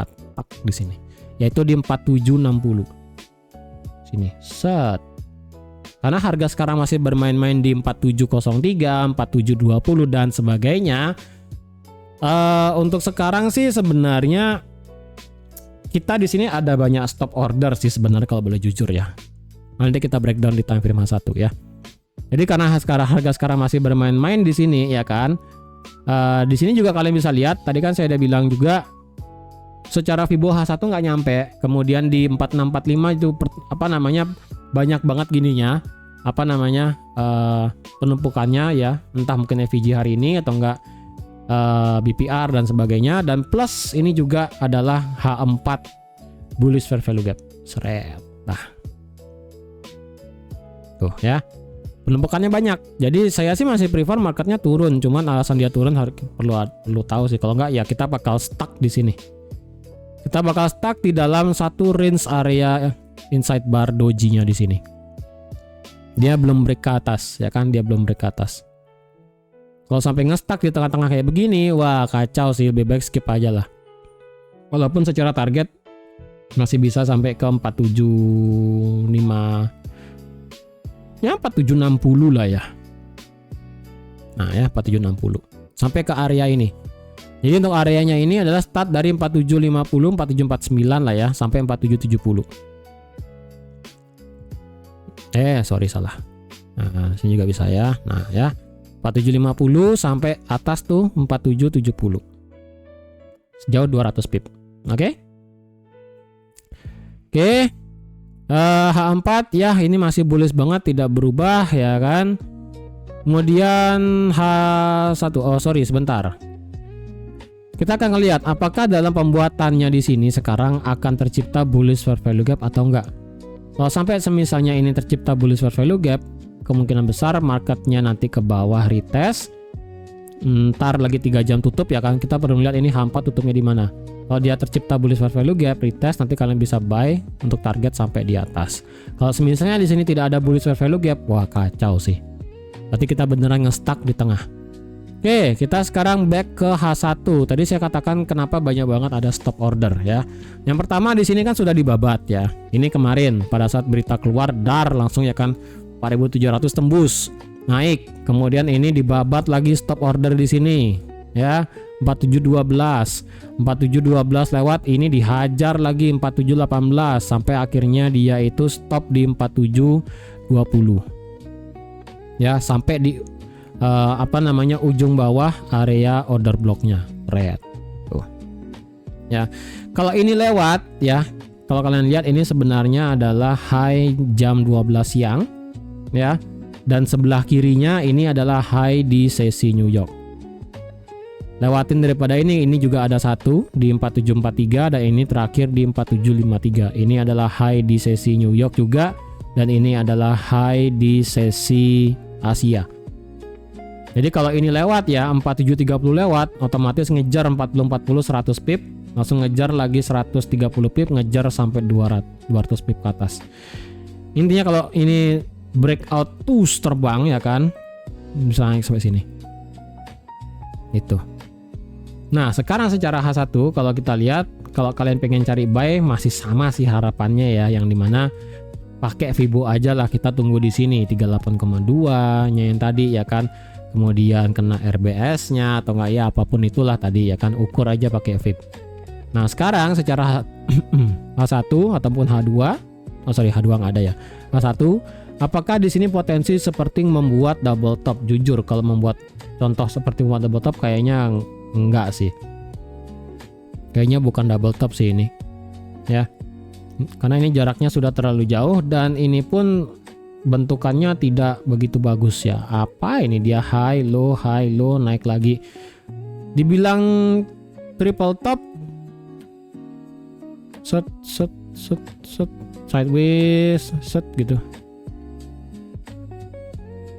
di sini, yaitu di 4760 sini set. Karena harga sekarang masih bermain-main di 4703, 4720 dan sebagainya. Untuk sekarang sih sebenarnya kita di sini ada banyak stop order sih sebenarnya kalau boleh jujur ya. Nanti kita breakdown di time frame H1 ya. Jadi karena harga sekarang masih bermain-main di sini ya kan. Di sini juga kalian bisa lihat, tadi kan saya udah bilang juga secara Fibo H1 nggak nyampe, kemudian di 4645 itu banyak banget gininya penumpukannya ya, entah mungkin FVG hari ini atau enggak BPR dan sebagainya, dan plus ini juga adalah H4 bullish fair value gap seret. Nah tuh ya, penumpukannya banyak. Jadi saya sih masih prefer marketnya turun, cuman alasan dia turun perlu tahu sih, kalau enggak ya kita bakal stuck di sini. Kita bakal stuck di dalam satu range area inside bar doji-nya di sini. Dia belum break ke atas ya kan, dia belum break ke atas. Kalau sampai nge-stuck di tengah-tengah kayak begini, wah kacau sih, lebih baik skip aja lah. Walaupun secara target masih bisa sampai ke 4765. Ya 4760 lah ya. Nah ya 4760 sampai ke area ini. Jadi untuk areanya ini adalah start dari 4750, 4749 lah ya sampai 4770. Sorry salah. Nah, sini juga bisa ya. Nah ya 4750 sampai atas tuh 4770. Sejauh 200 pip. Oke. H4 ya ini masih bullish banget, tidak berubah ya kan. Kemudian H1, sebentar. Kita akan ngelihat apakah dalam pembuatannya di sini sekarang akan tercipta bullish fair value gap atau enggak. Kalau sampai semisalnya ini tercipta bullish fair value gap, kemungkinan besar marketnya nanti ke bawah retest. Ntar lagi 3 jam tutup ya kan. Kita perlu lihat ini H4 tutupnya di mana. Kalau dia tercipta bullish fair value gap, retest, nanti kalian bisa buy untuk target sampai di atas. Kalau misalnya di sini tidak ada bullish fair value gap, wah kacau sih. Berarti kita beneran nge-stuck di tengah. Oke, kita sekarang back ke H1. Tadi saya katakan kenapa banyak banget ada stop order ya. Yang pertama di sini kan sudah dibabat ya. Ini kemarin pada saat berita keluar dar langsung ya kan 4.700 tembus naik. Kemudian ini dibabat lagi stop order di sini ya. 4712 lewat, ini dihajar lagi 4718 sampai akhirnya dia itu stop di 4720 ya, sampai di ujung bawah area order blocknya red tuh ya. Kalau ini lewat ya, kalau kalian lihat ini sebenarnya adalah high jam 12 siang ya, dan sebelah kirinya ini adalah high di sesi New York. Lewatin daripada ini juga ada satu di 4743 dan ini terakhir di 4753. Ini adalah high di sesi New York juga, dan ini adalah high di sesi Asia. Jadi kalau ini lewat ya 4730 lewat, otomatis ngejar 40 100 pip, langsung ngejar lagi 130 pip, ngejar sampai 200 pip ke atas. Intinya kalau ini breakout terus terbang ya kan, bisa naik sampai sini. Itu. Nah, sekarang secara H1 kalau kita lihat, kalau kalian pengen cari buy masih sama sih harapannya ya, yang dimana pakai Fibo aja lah, kita tunggu di sini 38,2-nya yang tadi ya kan. Kemudian kena RBS-nya atau enggak ya apapun itulah tadi ya kan, ukur aja pakai Fib. Nah, sekarang secara H1 ataupun H2, H2 nggak ada ya. H1, apakah di sini potensi seperti membuat double top? Jujur kalau membuat contoh seperti membuat double top kayaknya enggak sih. Kayaknya bukan double top sih ini. Ya. Karena ini jaraknya sudah terlalu jauh dan ini pun bentukannya tidak begitu bagus ya. Apa ini, dia high low naik lagi. Dibilang triple top, set sideways set gitu.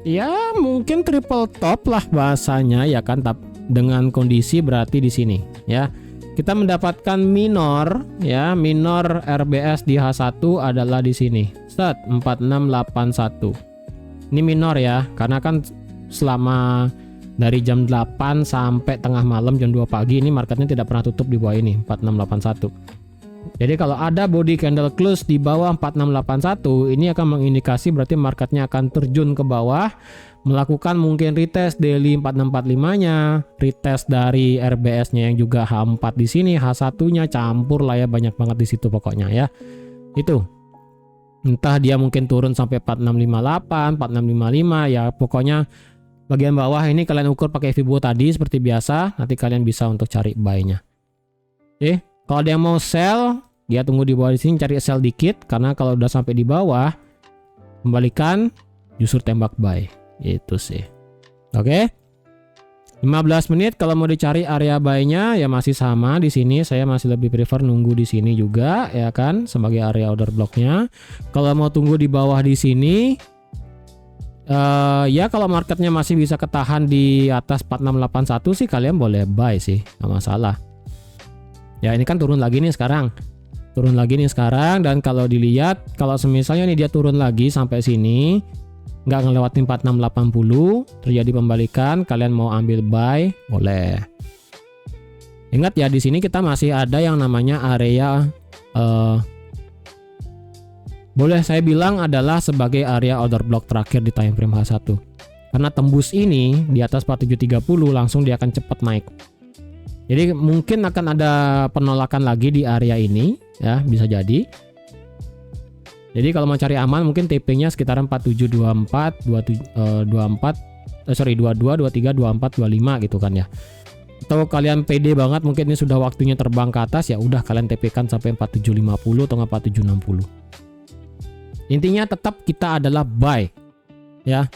Ya mungkin triple top lah bahasanya ya kan, dengan kondisi berarti di sini ya. Kita mendapatkan minor ya, minor RBS di H1 adalah di sini. Set 4681. Ini minor ya, karena kan selama dari jam 8 sampai tengah malam jam 2 pagi ini marketnya tidak pernah tutup di bawah ini 4681. Jadi kalau ada body candle close di bawah 4681, ini akan mengindikasi berarti marketnya akan terjun ke bawah, melakukan mungkin retest daily 4645-nya, retest dari RBS-nya yang juga H4 di sini, H1-nya campur lah ya, banyak banget di situ pokoknya ya. Itu. Entah dia mungkin turun sampai 4658, 4655 ya, pokoknya bagian bawah ini kalian ukur pakai Fibo tadi seperti biasa, nanti kalian bisa untuk cari buy-nya. Oke, kalau ada yang mau sell, dia tunggu di bawah di sini, cari sell dikit, karena kalau udah sampai di bawah kembalikan justru tembak buy. Itu sih. Oke. 15 menit kalau mau dicari area buy-nya ya masih sama di sini. Saya masih lebih prefer nunggu di sini juga ya kan, sebagai area order blocknya. Kalau mau tunggu di bawah di sini ya kalau marketnya masih bisa ketahan di atas 4681 sih kalian boleh buy sih, nggak masalah. Ya ini kan turun lagi nih sekarang. Turun lagi nih sekarang, dan kalau dilihat kalau semisalnya nih dia turun lagi sampai sini, nggak ngelewatin 4680, terjadi pembalikan, kalian mau ambil buy boleh. Ingat ya, di sini kita masih ada yang namanya area boleh saya bilang adalah sebagai area order block terakhir di time frame H1. Karena tembus ini di atas 4730 langsung dia akan cepat naik. Jadi mungkin akan ada penolakan lagi di area ini ya, bisa jadi. Jadi kalau mau cari aman mungkin TP-nya sekitar 4724, 22, 23, 24, 25 gitu kan ya. Atau kalian pede banget mungkin ini sudah waktunya terbang ke atas, ya udah kalian TP-kan sampai 4750 atau 4760. Intinya tetap kita adalah buy ya.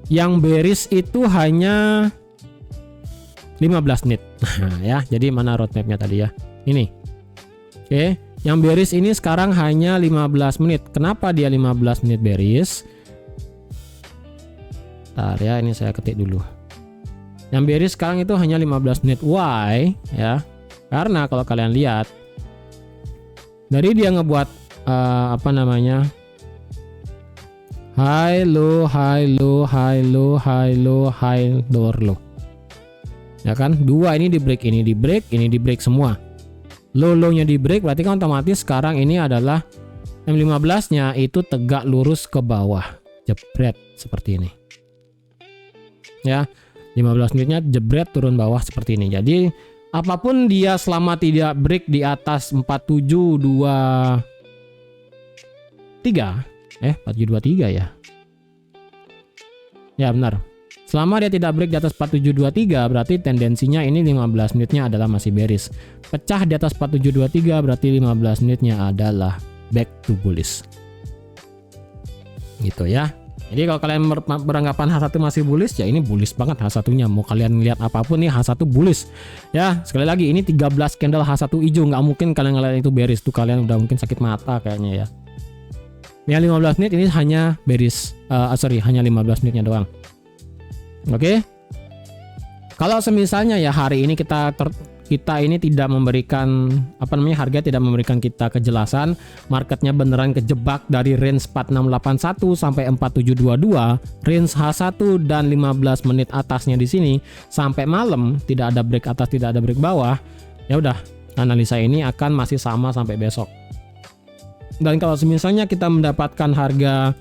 Yang bearish itu hanya 15 menit. Ya, jadi mana roadmapnya tadi ya? Ini. Oke, yang bearish ini sekarang hanya 15 menit. Kenapa dia 15 menit bearish? Bentar ya, ini saya ketik dulu. Yang bearish sekarang itu hanya 15 menit. Why? Ya. Karena kalau kalian lihat dari dia ngebuat apa namanya? High low, high low, high low, high low, high lower low. Ya kan? Dua ini di break, ini di break, ini di break semua. Low-nya di break berarti kan otomatis sekarang ini adalah M15-nya itu tegak lurus ke bawah. Jebret seperti ini. Ya, 15 menitnya jebret turun bawah seperti ini. Jadi apapun dia selama tidak break di atas 4723 4723 ya. Ya benar. Selama dia tidak break di atas 4723 berarti tendensinya ini 15 menitnya adalah masih bearish. Pecah di atas 4723 berarti 15 menitnya adalah back to bullish. Gitu ya. Jadi kalau kalian beranggapan H1 masih bullish, ya ini bullish banget H1-nya. Mau kalian lihat apapun nih H1 bullish. Ya, sekali lagi ini 13 candle H1 hijau, nggak mungkin kalian ngeliat itu bearish tuh, kalian udah mungkin sakit mata kayaknya ya. Yang 15 menit ini hanya bearish, hanya 15 menitnya doang. Oke. Kalau semisalnya ya hari ini kita ini tidak memberikan harga tidak memberikan kita kejelasan, marketnya beneran kejebak dari range 4681 sampai 4722, range H1 dan 15 menit atasnya di sini sampai malam tidak ada break atas, tidak ada break bawah. Ya udah, analisa ini akan masih sama sampai besok. Dan kalau misalnya kita mendapatkan harga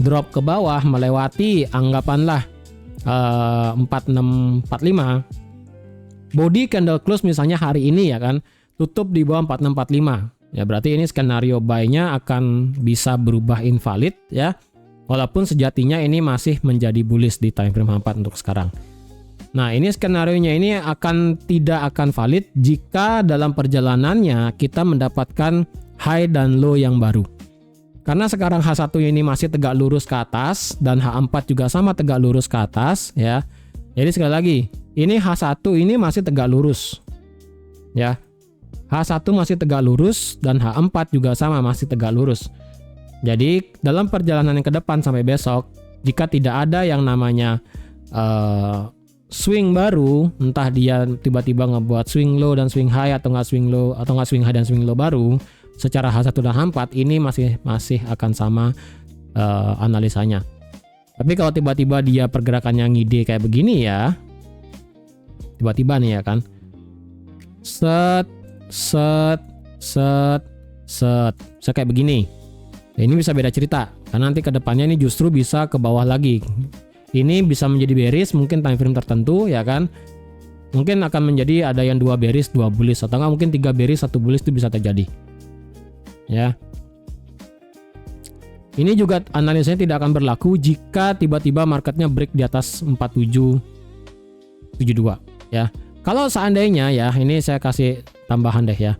drop ke bawah melewati anggapanlah 4645, body candle close misalnya hari ini ya kan tutup di bawah 4645, ya berarti ini skenario buy-nya akan bisa berubah invalid ya, walaupun sejatinya ini masih menjadi bullish di time frame 4 untuk sekarang. Nah ini skenarionya ini tidak akan valid jika dalam perjalanannya kita mendapatkan high dan low yang baru. Karena sekarang H1 ini masih tegak lurus ke atas dan H4 juga sama tegak lurus ke atas ya. Jadi sekali lagi, ini H1 ini masih tegak lurus. Ya. H1 masih tegak lurus dan H4 juga sama masih tegak lurus. Jadi dalam perjalanan yang ke depan sampai besok, jika tidak ada yang namanya swing baru, entah dia tiba-tiba ngebuat swing low dan swing high atau nggak swing low atau nggak swing high dan swing low baru, secara H1 dan H4 ini masih akan sama analisanya. Tapi kalau tiba-tiba dia pergerakannya ngide kayak begini ya, tiba-tiba nih ya kan, set kayak begini, nah, ini bisa beda cerita karena nanti kedepannya ini justru bisa ke bawah lagi. Ini bisa menjadi bearish mungkin time frame tertentu ya kan, mungkin akan menjadi ada yang 2 bearish 2 bullish, atau nggak mungkin 3 bearish 1 bullish, itu bisa terjadi ya. Ini juga analisanya tidak akan berlaku jika tiba-tiba marketnya break di atas 4772 ya. Kalau seandainya ya, ini saya kasih tambahan deh ya,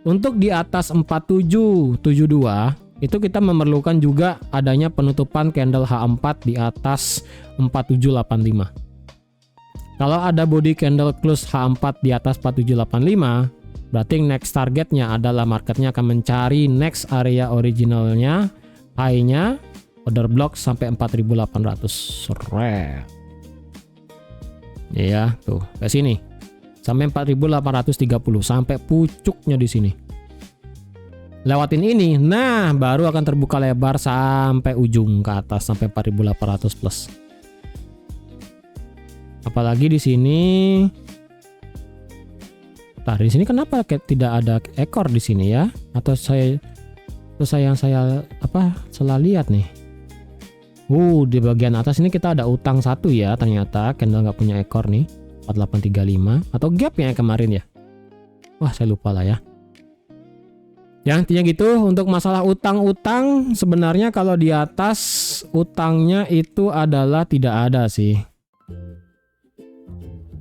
untuk di atas 4772 itu kita memerlukan juga adanya penutupan candle H4 di atas 4785. Kalau ada body candle close H4 di atas 4785, berarti next targetnya adalah marketnya akan mencari next area originalnya, high-nya, order block sampai 4800. Seret. Ya, tuh ke sini. Sampai 4830, sampai pucuknya di sini. Lewatin ini, nah baru akan terbuka lebar sampai ujung ke atas sampai 4800 plus. Apalagi di sini. Di sini kenapa tidak ada ekor di sini ya? Atau saya salah lihat nih. Di bagian atas ini kita ada utang satu ya, ternyata candle nggak punya ekor nih, 4835 atau gap yang kemarin ya. Wah, saya lupa lah ya. Ya, intinya gitu. Untuk masalah utang-utang, sebenarnya kalau di atas utangnya itu adalah tidak ada sih.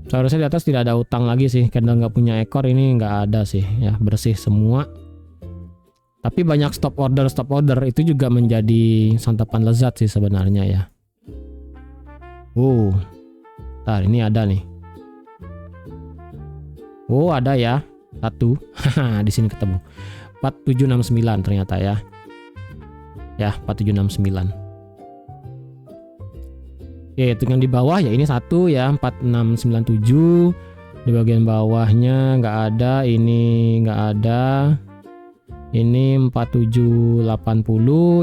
Seharusnya di atas tidak ada utang lagi sih. Candle nggak punya ekor ini nggak ada sih ya, bersih semua. Tapi banyak stop order itu juga menjadi santapan lezat sih sebenarnya ya. Ntar ini ada nih. Ada ya. Satu. Di sini ketemu. 4769 ternyata ya. Ya, 4769. Oke, itu yang di bawah ya ini satu ya, 4697. Di bagian bawahnya nggak ada, ini nggak ada. Ini 4780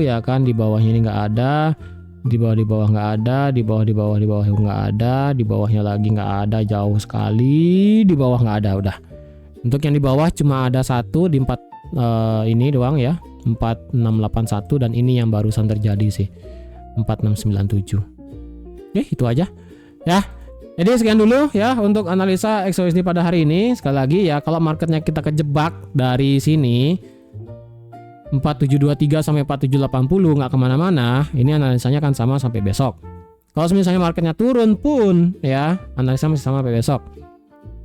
ya kan, di bawahnya ini nggak ada, di bawah nggak ada, di bawah nggak ada, di bawahnya lagi nggak ada, jauh sekali, di bawah nggak ada udah. Untuk yang di bawah cuma ada satu di ini doang ya, 4681, dan ini yang barusan terjadi sih, 4697. Oke, itu aja ya. Jadi sekian dulu ya untuk analisa XOUSD pada hari ini. Sekali lagi ya, kalau marketnya kita kejebak dari sini 4723 sampai 4780 nggak kemana-mana, ini analisanya kan sama sampai besok. Kalau misalnya marketnya turun pun ya, analisa masih sama sampai besok.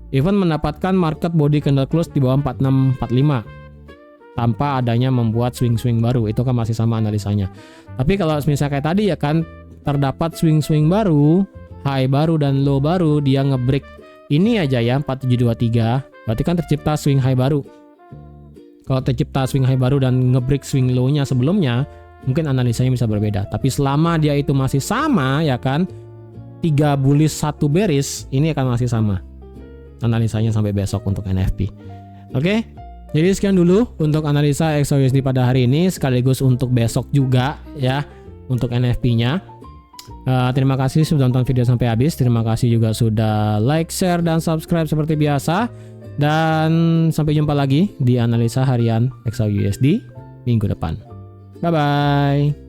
Even mendapatkan market body candle close di bawah 4645 tanpa adanya membuat swing-swing baru, itu kan masih sama analisanya. Tapi kalau misalnya kayak tadi ya kan, terdapat swing-swing baru, high baru dan low baru, dia ngebreak ini aja ya 4723, berarti kan tercipta swing high baru. Kalau tercipta swing high baru dan ngebreak swing low-nya sebelumnya, mungkin analisanya bisa berbeda. Tapi selama dia itu masih sama ya kan, 3 bullish 1 bearish, ini akan masih sama analisanya sampai besok untuk NFP. Oke, jadi sekian dulu untuk analisa XOUSD pada hari ini, sekaligus untuk besok juga ya untuk NFP-nya. Terima kasih sudah nonton video sampai habis. Terima kasih juga sudah like, share, dan subscribe seperti biasa. Dan sampai jumpa lagi di analisa harian XOUSD minggu depan. Bye bye.